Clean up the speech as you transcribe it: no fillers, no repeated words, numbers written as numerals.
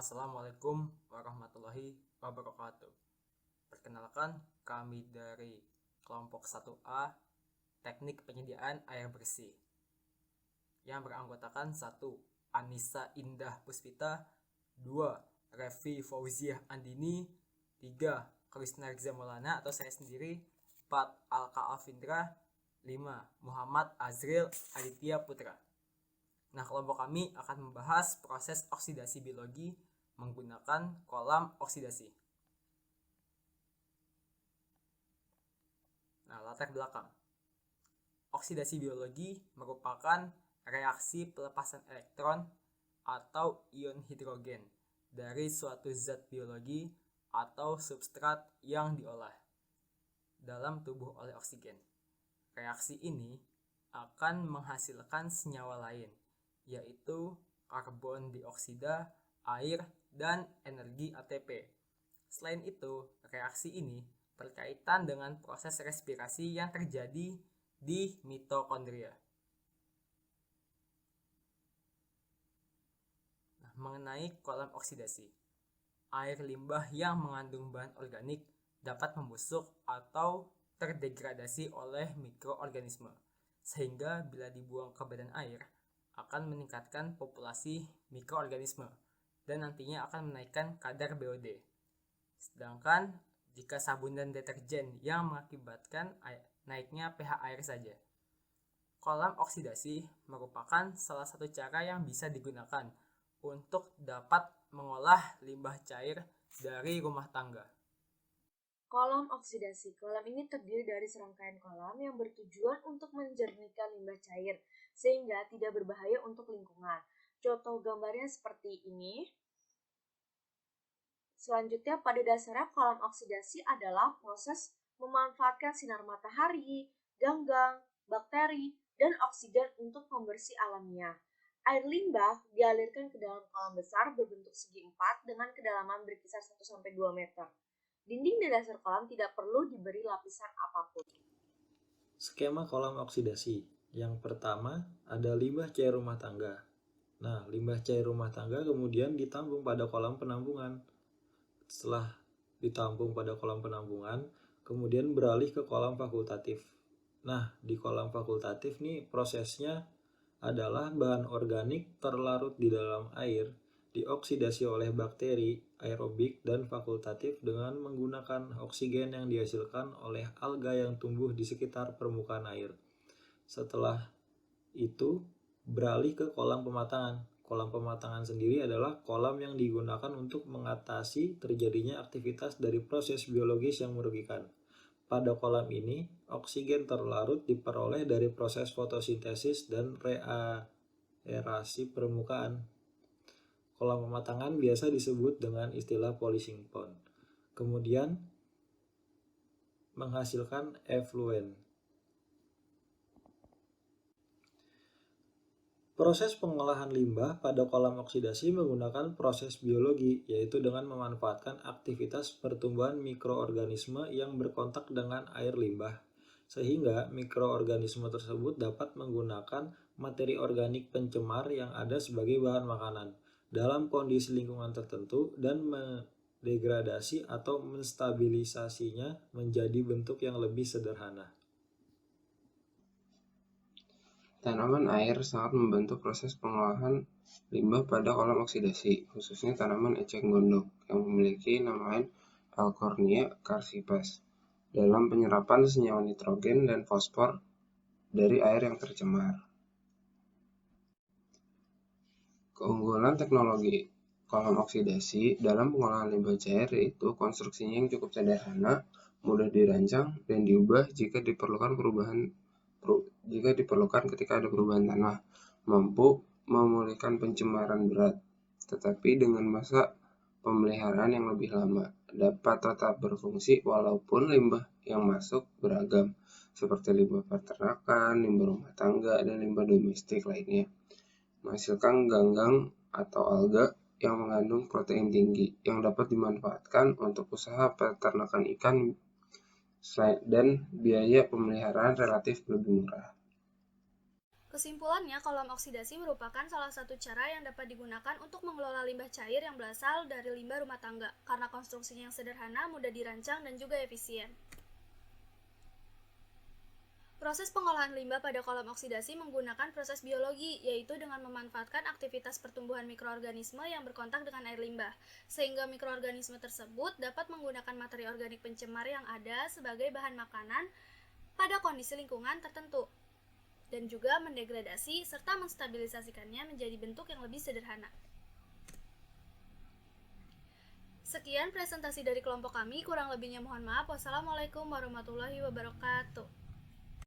Assalamualaikum warahmatullahi wabarakatuh. Perkenalkan, kami dari kelompok 1A Teknik Penyediaan Air Bersih yang beranggotakan 1. Anissa Indah Puspita, 2. Revi Fauziah Andini, 3. Krisna Rizza Maulana atau saya sendiri, 4. Alka Alvindra, 5. Muhammad Azril Aditya Putra. Nah, kelompok kami akan membahas proses oksidasi biologi menggunakan kolam oksidasi. Nah, latar belakang. Oksidasi biologi merupakan reaksi pelepasan elektron atau ion hidrogen dari suatu zat biologi atau substrat yang diolah dalam tubuh oleh oksigen. Reaksi ini akan menghasilkan senyawa lain, yaitu karbon dioksida, air, dan energi ATP. Selain itu, reaksi ini berkaitan dengan proses respirasi yang terjadi di mitokondria. Nah, mengenai kolam oksidasi, air limbah yang mengandung bahan organik dapat membusuk atau terdegradasi oleh mikroorganisme, sehingga bila dibuang ke badan air akan meningkatkan populasi mikroorganisme dan nantinya akan menaikkan kadar BOD. Sedangkan jika sabun dan deterjen yang mengakibatkan naiknya pH air saja. Kolam oksidasi merupakan salah satu cara yang bisa digunakan untuk dapat mengolah limbah cair dari rumah tangga. Kolam oksidasi. Kolam ini terdiri dari serangkaian kolam yang bertujuan untuk menjernihkan limbah cair sehingga tidak berbahaya untuk lingkungan. Contoh gambarnya seperti ini. Selanjutnya, pada dasarnya kolam oksidasi adalah proses memanfaatkan sinar matahari, ganggang, bakteri, dan oksigen untuk pembersih alamiah. Air limbah dialirkan ke dalam kolam besar berbentuk segi empat dengan kedalaman berkisar 1-2 meter. Dinding di dasar kolam tidak perlu diberi lapisan apapun. Skema kolam oksidasi. Yang pertama, ada limbah cair rumah tangga. Nah, limbah cair rumah tangga kemudian ditampung pada kolam penampungan. Setelah ditampung pada kolam penampungan, kemudian beralih ke kolam fakultatif. Nah, di kolam fakultatif nih prosesnya adalah bahan organik terlarut di dalam air dioksidasi oleh bakteri aerobik dan fakultatif dengan menggunakan oksigen yang dihasilkan oleh alga yang tumbuh di sekitar permukaan air. Setelah itu beralih ke kolam pematangan. Kolam pematangan sendiri adalah kolam yang digunakan untuk mengatasi terjadinya aktivitas dari proses biologis yang merugikan. Pada kolam ini, oksigen terlarut diperoleh dari proses fotosintesis dan reaerasi permukaan. Kolam pematangan biasa disebut dengan istilah polishing pond. Kemudian menghasilkan efluen. Proses pengolahan limbah pada kolam oksidasi menggunakan proses biologi, yaitu dengan memanfaatkan aktivitas pertumbuhan mikroorganisme yang berkontak dengan air limbah, sehingga mikroorganisme tersebut dapat menggunakan materi organik pencemar yang ada sebagai bahan makanan dalam kondisi lingkungan tertentu dan mendegradasi atau menstabilisasinya menjadi bentuk yang lebih sederhana. Tanaman air sangat membantu proses pengolahan limbah pada kolam oksidasi, khususnya tanaman eceng gondok yang memiliki nama lain Alchornea carsipes dalam penyerapan senyawa nitrogen dan fosfor dari air yang tercemar. Keunggulan teknologi kolam oksidasi dalam pengolahan limbah cair yaitu konstruksinya yang cukup sederhana, mudah dirancang, dan diubah jika diperlukan ketika ada perubahan tanah, mampu memulihkan pencemaran berat, tetapi dengan masa pemeliharaan yang lebih lama, dapat tetap berfungsi walaupun limbah yang masuk beragam, seperti limbah peternakan, limbah rumah tangga, dan limbah domestik lainnya. Menghasilkan ganggang atau alga yang mengandung protein tinggi yang dapat dimanfaatkan untuk usaha peternakan ikan dan biaya pemeliharaan relatif lebih murah. Kesimpulannya, kolom oksidasi merupakan salah satu cara yang dapat digunakan untuk mengelola limbah cair yang berasal dari limbah rumah tangga, karena konstruksinya yang sederhana, mudah dirancang, dan juga efisien. Proses pengolahan limbah pada kolom oksidasi menggunakan proses biologi, yaitu dengan memanfaatkan aktivitas pertumbuhan mikroorganisme yang berkontak dengan air limbah, sehingga mikroorganisme tersebut dapat menggunakan materi organik pencemar yang ada sebagai bahan makanan pada kondisi lingkungan tertentu, dan juga mendegradasi serta menstabilisasikannya menjadi bentuk yang lebih sederhana. Sekian presentasi dari kelompok kami, kurang lebihnya mohon maaf. Wassalamualaikum warahmatullahi wabarakatuh.